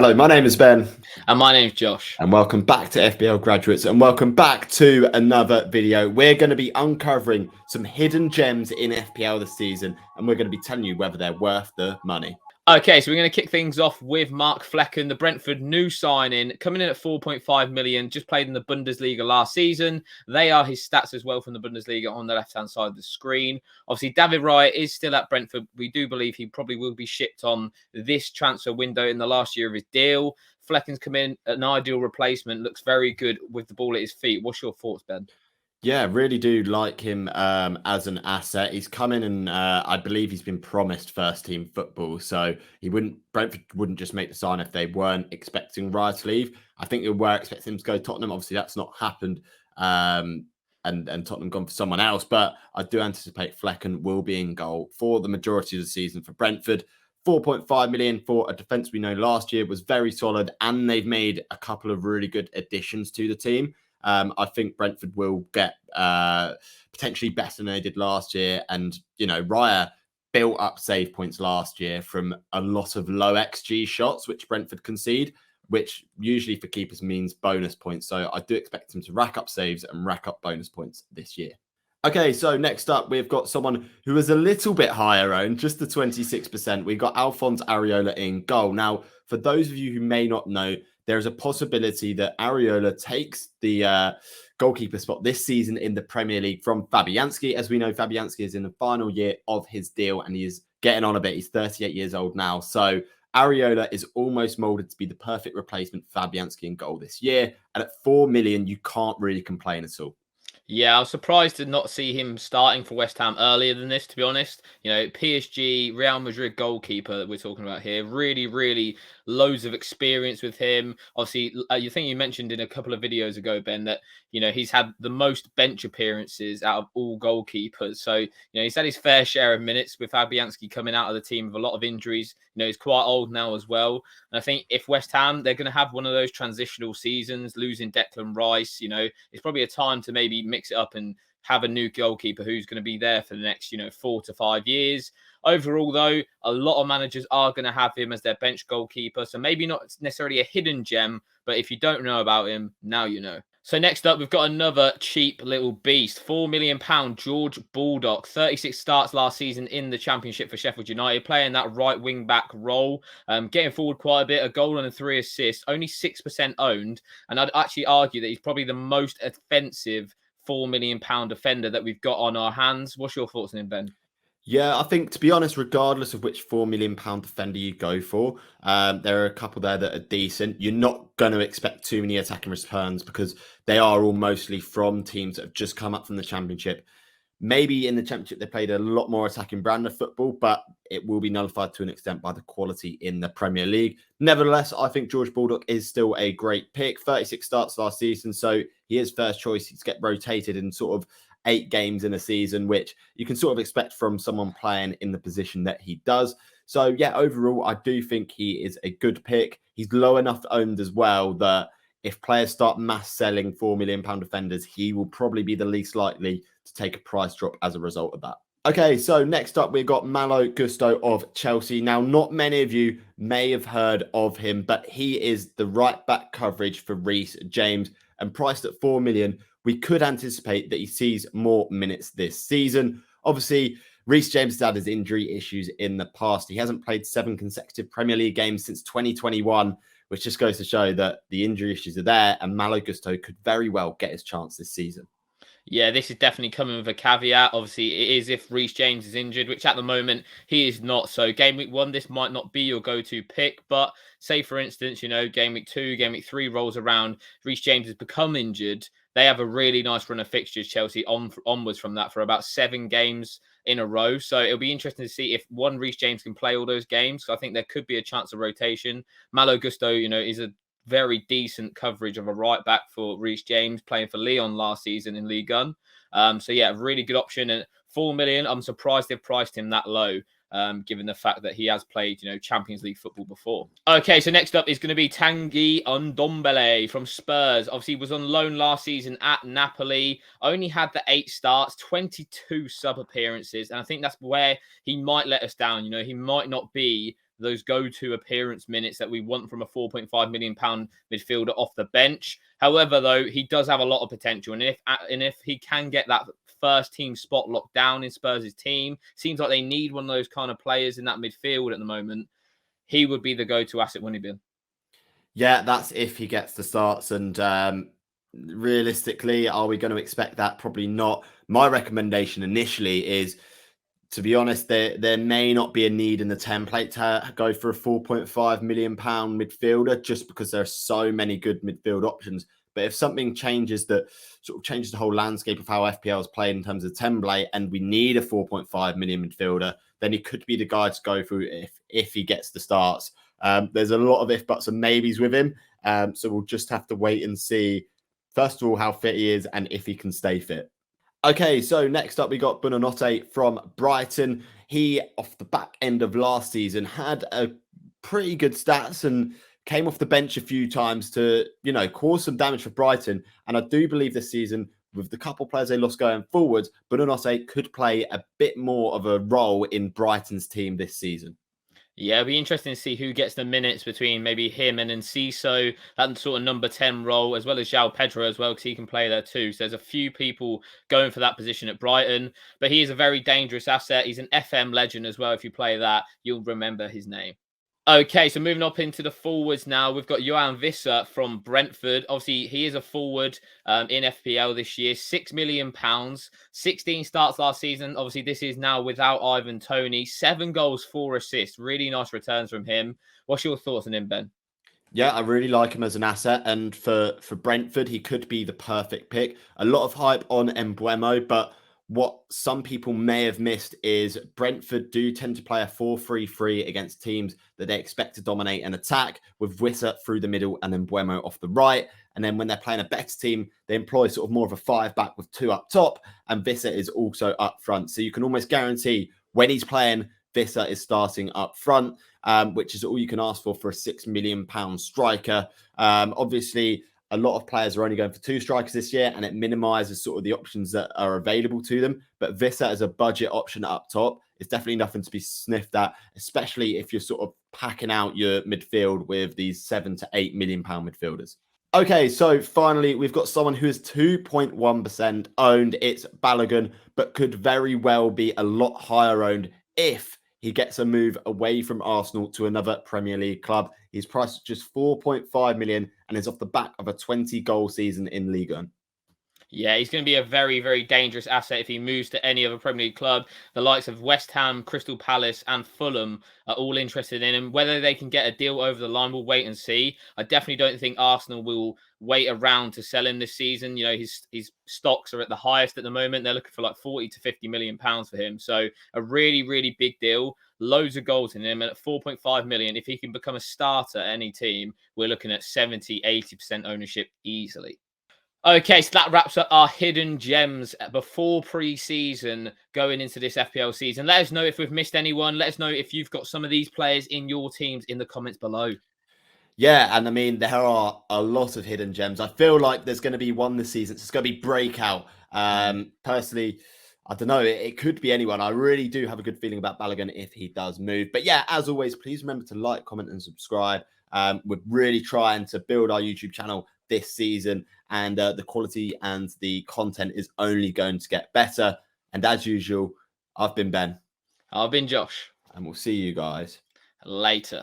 Hello, my name is Ben. And my name's Josh. And welcome back to FBL Graduates, and welcome back to another video. We're going to be uncovering some hidden gems in FPL this season, and we're going to be telling you whether they're worth the money. Okay, so we're going to kick things off with Mark Fleck, the Brentford new signing, coming in at 4.5 million, just played in the Bundesliga last season. They are his stats as well from the Bundesliga on the left-hand side of the screen. Obviously, David Raya is still at Brentford. We do believe he probably will be shipped on this transfer window in the last year of his deal. Flecken's come in, an ideal replacement, looks very good with the ball at his feet. What's your thoughts, Ben? Yeah, really do like him as an asset. He's come in and I believe he's been promised first team football. So Brentford wouldn't just make the sign if they weren't expecting Raya to leave. I think they were expecting him to go to Tottenham. Obviously, that's not happened. And Tottenham gone for someone else. But I do anticipate Flecken will be in goal for the majority of the season for Brentford. 4.5 million for a defence we know last year was very solid. And they've made a couple of really good additions to the team. I think Brentford will get potentially better than they did last year. And, you know, Raya built up save points last year from a lot of low XG shots, which Brentford concede, which usually for keepers means bonus points. So I do expect him to rack up saves and rack up bonus points this year. Okay, so next up, we've got someone who is a little bit higher owned, just the 26%. We've got Alphonse Areola in goal. Now, for those of you who may not know, there is a possibility that Areola takes the goalkeeper spot this season in the Premier League from Fabianski. As we know, Fabianski is in the final year of his deal and he is getting on a bit. He's 38 years old now. So Areola is almost molded to be the perfect replacement for Fabianski in goal this year. And at 4 million, you can't really complain at all. Yeah, I was surprised to not see him starting for West Ham earlier than this, to be honest. You know, PSG, Real Madrid goalkeeper that we're talking about here. Really loads of experience with him. Obviously, you think you mentioned in a couple of videos ago, Ben, that, you know, he's had the most bench appearances out of all goalkeepers. So, you know, he's had his fair share of minutes with Fabianski coming out of the team with a lot of injuries. You know, he's quite old now as well. And I think if West Ham, they're going to have one of those transitional seasons, losing Declan Rice, you know, it's probably a time to maybe mix it up and have a new goalkeeper who's going to be there for the next, 4 to 5 years. Overall, though, a lot of managers are going to have him as their bench goalkeeper. So maybe not necessarily a hidden gem, but if you don't know about him, now you know. So next up, we've got another cheap little beast. £4 million, George Baldock. 36 starts last season in the Championship for Sheffield United, playing that right wing-back role, getting forward quite a bit, a goal and 3 assists, only 6% owned. And I'd actually argue that he's probably the most offensive £4 million defender that we've got on our hands. What's your thoughts on him, Ben? Yeah, I think, to be honest, regardless of which £4 million defender you go for, there are a couple there that are decent. You're not going to expect too many attacking returns because they are all mostly from teams that have just come up from the Championship. Maybe in the Championship, they played a lot more attacking brand of football, but it will be nullified to an extent by the quality in the Premier League. Nevertheless, I think George Baldock is still a great pick. 36 starts last season, so he is first choice. He's get rotated in sort of 8 games in a season, which you can sort of expect from someone playing in the position that he does. So, yeah, overall, I do think he is a good pick. He's low enough owned as well that if players start mass selling £4 million defenders, he will probably be the least likely to take a price drop as a result of that. Okay, so next up, we've got Malo Gusto of Chelsea. Now, not many of you may have heard of him, but he is the right back coverage for Reece James, and priced at 4 million. We could anticipate that he sees more minutes this season. Obviously, Reece James has had his injury issues in the past. He hasn't played 7 consecutive Premier League games since 2021, which just goes to show that the injury issues are there, and Malo Gusto could very well get his chance this season. Yeah, this is definitely coming with a caveat. Obviously, it is if Reece James is injured, which at the moment he is not. So game week 1, this might not be your go-to pick. But say, for instance, game week 2, game week 3 rolls around, Reece James has become injured. They have a really nice run of fixtures, Chelsea, onwards from that for about 7 games in a row. So it'll be interesting to see if Reece James can play all those games. So I think there could be a chance of rotation. Malo Gusto, is a very decent coverage of a right back for Reece James, playing for Lyon last season in Ligue 1. So yeah, really good option. And 4 million, I'm surprised they've priced him that low, given the fact that he has played, Champions League football before. Okay, so next up is going to be Tanguy Ndombele from Spurs. Obviously, was on loan last season at Napoli. Only had the 8 starts, 22 sub appearances, and I think that's where he might let us down. He might not be those go-to appearance minutes that we want from a £4.5 million midfielder off the bench. However, though, he does have a lot of potential, and if he can get that first team spot locked down in Spurs' team, seems like they need one of those kind of players in that midfield at the moment. He would be the go-to asset, wouldn't he, Ben? Yeah, that's if he gets the starts. And realistically, are we going to expect that? Probably not. My recommendation initially is, to be honest, there may not be a need in the template to go for a £4.5 million midfielder just because there are so many good midfield options. But if something changes that sort of changes the whole landscape of how FPL is played in terms of the template, and we need a 4.5 million midfielder, then he could be the guy to go through if he gets the starts. There's a lot of if buts and maybes with him, so we'll just have to wait and see. First of all, how fit he is and if he can stay fit. Okay, so next up we got Buonanotte from Brighton. He, off the back end of last season, had a pretty good stats and came off the bench a few times to, cause some damage for Brighton. And I do believe this season, with the couple players they lost going forward, Buonanotte could play a bit more of a role in Brighton's team this season. Yeah, it'll be interesting to see who gets the minutes between maybe him and Enciso, that sort of number 10 role, as well as João Pedro as well, because he can play there too. So there's a few people going for that position at Brighton, but he is a very dangerous asset. He's an FM legend as well. If you play that, you'll remember his name. Okay, so moving up into the forwards now, we've got Yoane Wissa from Brentford. Obviously, he is a forward in FPL this year, £6 million, 16 starts last season. Obviously, this is now without Ivan Toney, 7 goals, 4 assists. Really nice returns from him. What's your thoughts on him, Ben? Yeah, I really like him as an asset. And for Brentford, he could be the perfect pick. A lot of hype on Mbeumo, but what some people may have missed is Brentford do tend to play a 4-3-3 against teams that they expect to dominate and attack, with Wissa through the middle and then Mbeumo off the right. And then when they're playing a better team, they employ sort of more of a 5-back with 2 up top, and Wissa is also up front. So you can almost guarantee when he's playing, Wissa is starting up front, which is all you can ask for a £6 million striker. Obviously, a lot of players are only going for 2 strikers this year, and it minimises sort of the options that are available to them. But Wissa as a budget option up top is definitely nothing to be sniffed at, especially if you're sort of packing out your midfield with these £7 to £8 million midfielders. Okay, so finally, we've got someone who is 2.1% owned. It's Baldock, but could very well be a lot higher owned if he gets a move away from Arsenal to another Premier League club. He's priced at just 4.5 million and is off the back of a 20-goal season in Ligue 1. Yeah, he's going to be a very, very dangerous asset if he moves to any other Premier League club. The likes of West Ham, Crystal Palace and Fulham are all interested in him. Whether they can get a deal over the line, we'll wait and see. I definitely don't think Arsenal will wait around to sell him this season. His stocks are at the highest at the moment. They're looking for like 40 to 50 million pounds for him. So a really, really big deal. Loads of goals in him. And at 4.5 million, if he can become a starter at any team, we're looking at 70, 80% ownership easily. Okay, so that wraps up our hidden gems before pre-season going into this FPL season. Let us know if we've missed anyone. Let us know if you've got some of these players in your teams in the comments below. Yeah, and I mean, there are a lot of hidden gems. I feel like there's going to be one this season. It's going to be breakout. Personally, I don't know. It could be anyone. I really do have a good feeling about Baldock if he does move. But yeah, as always, please remember to like, comment and subscribe. We're really trying to build our YouTube channel this season, and the quality and the content is only going to get better. And as usual, I've been Ben. I've been Josh. And we'll see you guys later.